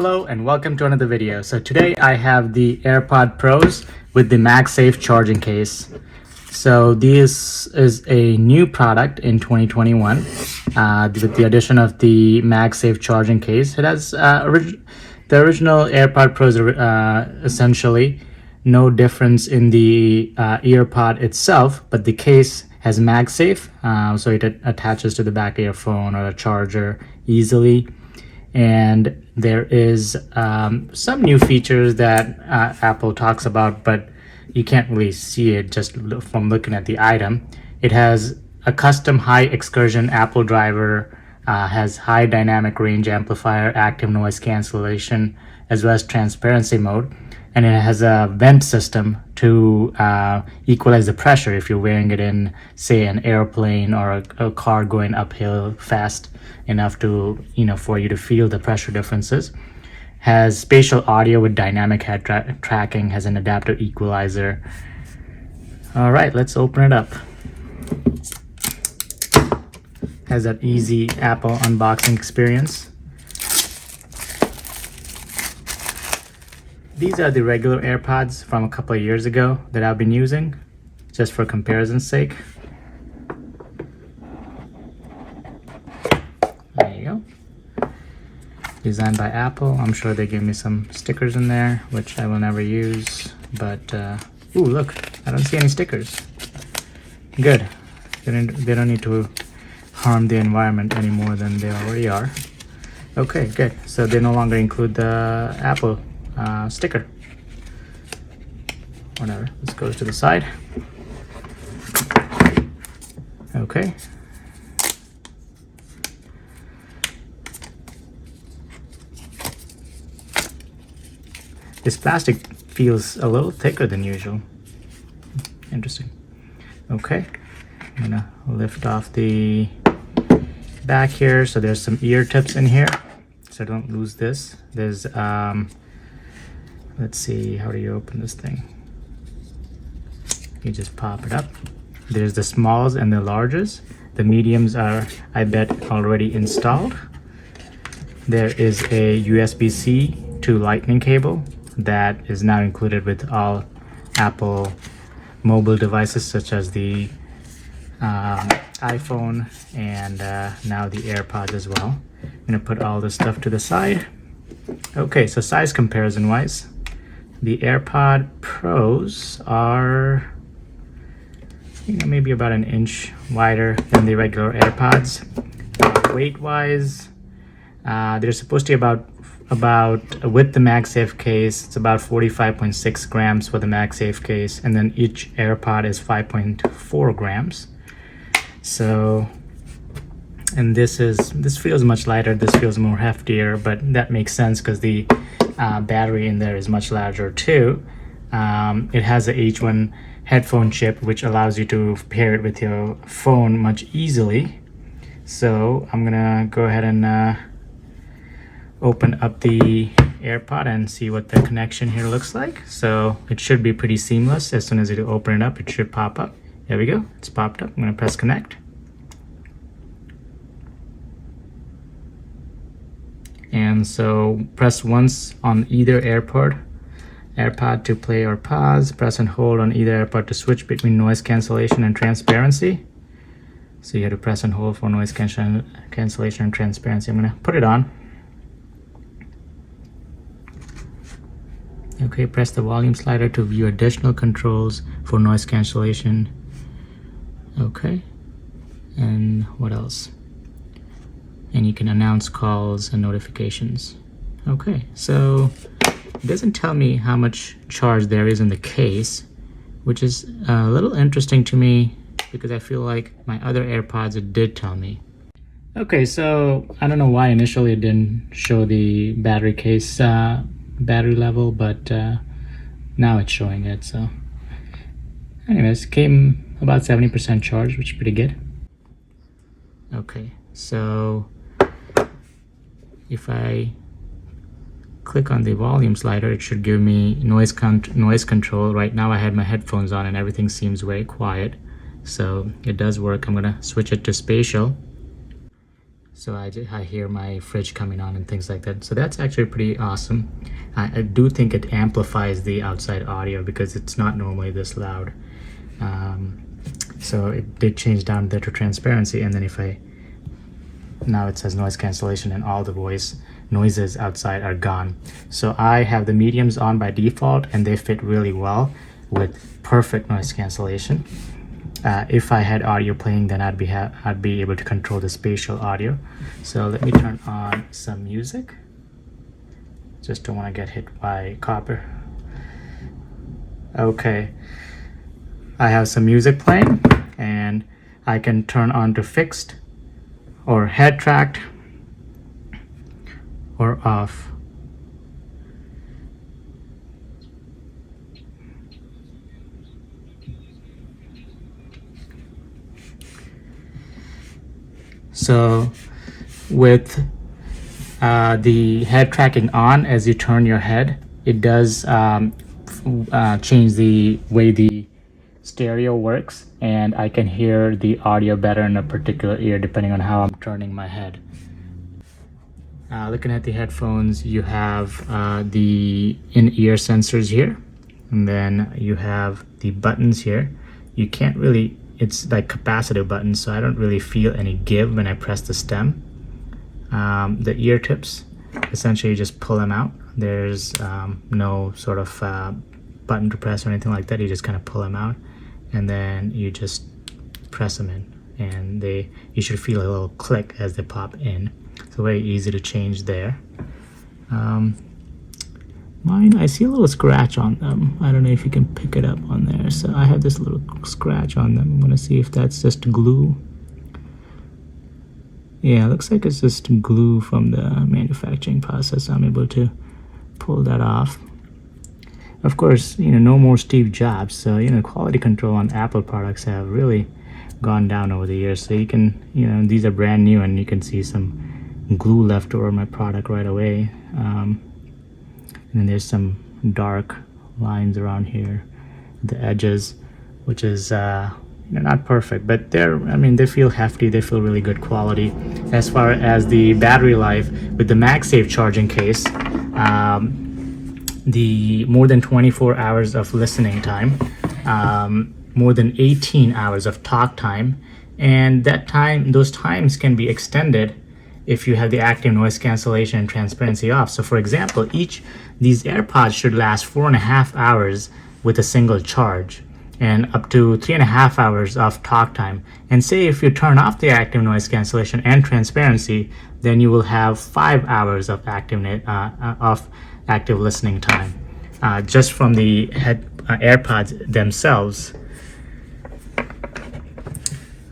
Hello and welcome to another video. So today I have the AirPod Pros with the MagSafe charging case. So this is a new product in 2021 with the addition of the MagSafe charging case. It has the original AirPod Pros are essentially no difference in the earpod itself, but the case has MagSafe, so it attaches to the back of your phone or a charger easily. And there is some new features that Apple talks about, but you can't really see it just from looking at the item. It has a custom high excursion Apple driver, has high dynamic range amplifier, active noise cancellation, as well as transparency mode. And it has a vent system to equalize the pressure if you're wearing it in, say, an airplane or a car going uphill fast enough to, for you to feel the pressure differences. Has spatial audio with dynamic head tracking, has an adaptive equalizer. All right, let's open it up. Has that easy Apple unboxing experience. These are the regular AirPods from a couple of years ago that I've been using, just for comparison's sake. There you go. Designed by Apple. I'm sure they gave me some stickers in there, which I will never use. But, ooh, look, I don't see any stickers. Good. They don't need to harm the environment any more than they already are. Okay, good. So they no longer include the Apple sticker. Whatever, let's go to the side. Okay. This plastic feels a little thicker than usual. Interesting. Okay, I'm gonna lift off the back here. So there's some ear tips in here, so don't lose this. There's let's see, how do you open this thing? You just pop it up. There's the smalls and the larges. The mediums are, I bet, already installed. There is a USB-C to Lightning cable that is now included with all Apple mobile devices, such as the iPhone and now the AirPods as well. I'm gonna put all this stuff to the side. Okay, so size comparison wise, the AirPod Pros are, maybe about an inch wider than the regular AirPods. Weight-wise, they're supposed to be about with the MagSafe case, it's about 45.6 grams for the MagSafe case, and then each AirPod is 5.4 grams. So, and this feels much lighter. This feels more heftier, but that makes sense because the battery in there is much larger too. It has a H1 headphone chip, which allows you to pair it with your phone much easily. So I'm gonna go ahead and open up the AirPod and see what the connection here looks like. So it should be pretty seamless. As soon as you open it up, it should pop up. There we go, it's popped up. I'm gonna press connect. And so press once on either AirPod to play or pause. Press and hold on either AirPod to switch between noise cancellation and transparency. So you have to press and hold for noise cancellation and transparency. I'm gonna put it on. Okay, press the volume slider to view additional controls for noise cancellation. Okay, and what else? And you can announce calls and notifications. Okay, so it doesn't tell me how much charge there is in the case, which is a little interesting to me because I feel like my other AirPods, it did tell me. Okay, so I don't know why initially it didn't show the battery case battery level, but now it's showing it. So anyways, came about 70% charged, which is pretty good. Okay, so if I click on the volume slider, it should give me noise control. Right now I had my headphones on and everything seems very quiet, so it does work. I'm gonna switch it to spatial. So I hear my fridge coming on and things like that. So that's actually pretty awesome. I do think it amplifies the outside audio because it's not normally this loud. So it did change down there to transparency, and then now it says noise cancellation and all the voice noises outside are gone. So I have the mediums on by default and they fit really well with perfect noise cancellation. If I had audio playing, then I'd be able to control the spatial audio. So let me turn on some music. Just don't want to get hit by copper. Okay, I have some music playing, and I can turn on to fixed or head tracked or off. So with the head tracking on, as you turn your head, it does change the way the stereo works, and I can hear the audio better in a particular ear depending on how I'm turning my head. Looking at the headphones, you have the in-ear sensors here, and then you have the buttons here. You can't really, it's like capacitive buttons, so I don't really feel any give when I press the stem. The ear tips, essentially you just pull them out. There's no sort of button to press or anything like that. You just kind of pull them out, and then you just press them in, and you should feel a little click as they pop in. So very easy to change there. Mine, I see a little scratch on them. I don't know if you can pick it up on there. So I have this little scratch on them. I'm gonna see if that's just glue. Yeah, it looks like it's just glue from the manufacturing process. I'm able to pull that off. Of course, no more Steve Jobs, so quality control on Apple products have really gone down over the years. So you can, these are brand new, and you can see some glue left over my product right away. And then there's some dark lines around here, the edges, which is not perfect, but they feel hefty. They feel really good quality. As far as the battery life, with the MagSafe charging case, the more than 24 hours of listening time, more than 18 hours of talk time, and those times can be extended if you have the active noise cancellation and transparency off. So for example, these AirPods should last 4.5 hours with a single charge, and up to 3.5 hours of talk time. And say if you turn off the active noise cancellation and transparency, then you will have 5 hours of active listening time, just from the AirPods themselves.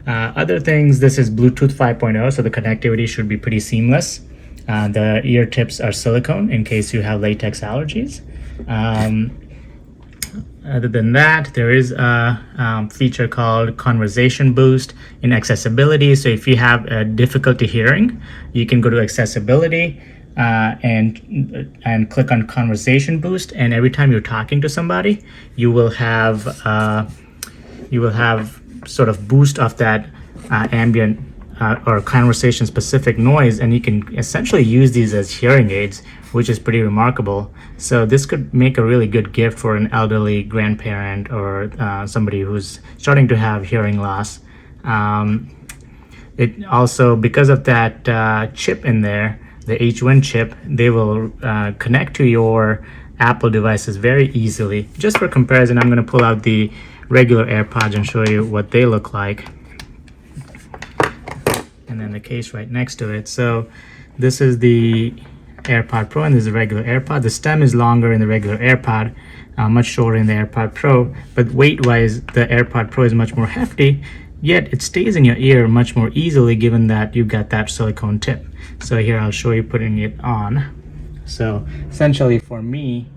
Other things, this is Bluetooth 5.0, so the connectivity should be pretty seamless. The ear tips are silicone in case you have latex allergies. Other than that, there is a feature called Conversation Boost in accessibility. So if you have difficulty hearing, you can go to accessibility and click on Conversation Boost, and every time you're talking to somebody, you will have sort of boost of that ambient or conversation specific noise, and you can essentially use these as hearing aids, which is pretty remarkable. So this could make a really good gift for an elderly grandparent or somebody who's starting to have hearing loss. It also, because of that chip in there, the H1 chip, they will connect to your Apple devices very easily. Just for comparison, I'm going to pull out the regular AirPods and show you what they look like, and then the case right next to it. So this is the AirPod Pro, and this is a regular AirPod. The stem is longer in the regular AirPod, much shorter in the AirPod Pro, but weight-wise, the AirPod Pro is much more hefty, yet it stays in your ear much more easily given that you got that silicone tip. So here I'll show you putting it on. So essentially for me,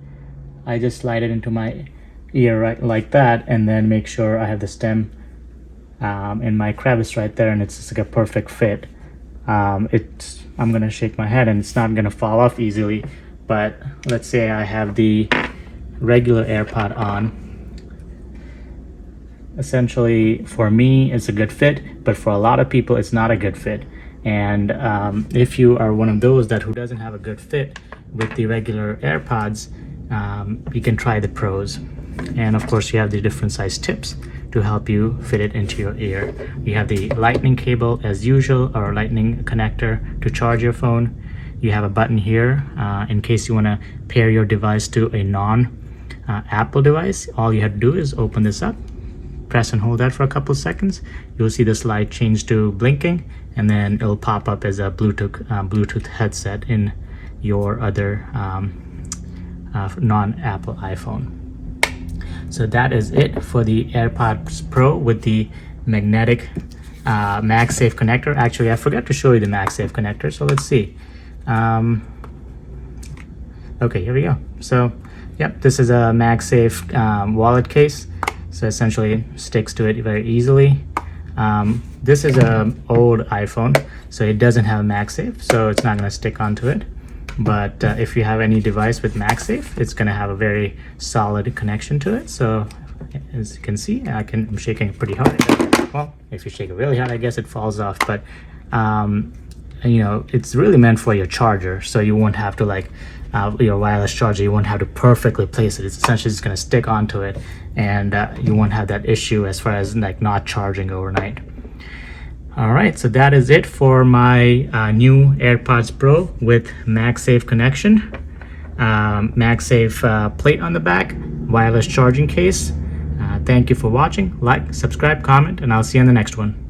I just slide it into my ear right like that, and then make sure I have the stem in my crevice right there, and it's just like a perfect fit. I'm gonna shake my head and it's not gonna fall off easily, but let's say I have the regular AirPod on. Essentially for me it's a good fit, but for a lot of people it's not a good fit. And if you are one of those who doesn't have a good fit with the regular AirPods, you can try the Pros. And of course, you have the different size tips to help you fit it into your ear. You have the lightning cable as usual, or lightning connector to charge your phone. You have a button here in case you want to pair your device to a non-Apple device. All you have to do is open this up, press and hold that for a couple of seconds. You'll see this light change to blinking, and then it'll pop up as a Bluetooth headset in your other non-Apple iPhone. So that is it for the AirPods Pro with the magnetic MagSafe connector. Actually, I forgot to show you the MagSafe connector, so let's see. Okay, here we go. So yep, this is a MagSafe wallet case. So essentially it sticks to it very easily. This is an old iPhone, so it doesn't have MagSafe, so it's not going to stick onto it. But if you have any device with MagSafe, it's going to have a very solid connection to it. So as you can see, I'm shaking it pretty hard. Well, if you shake it really hard, I guess it falls off. But you know, it's really meant for your charger, so you won't have to your wireless charger, you won't have to perfectly place it. It's essentially just going to stick onto it, and you won't have that issue as far as not charging overnight. All right, so that is it for my new AirPods Pro with MagSafe connection, MagSafe plate on the back, wireless charging case. Thank you for watching. Like, subscribe, comment, and I'll see you on the next one.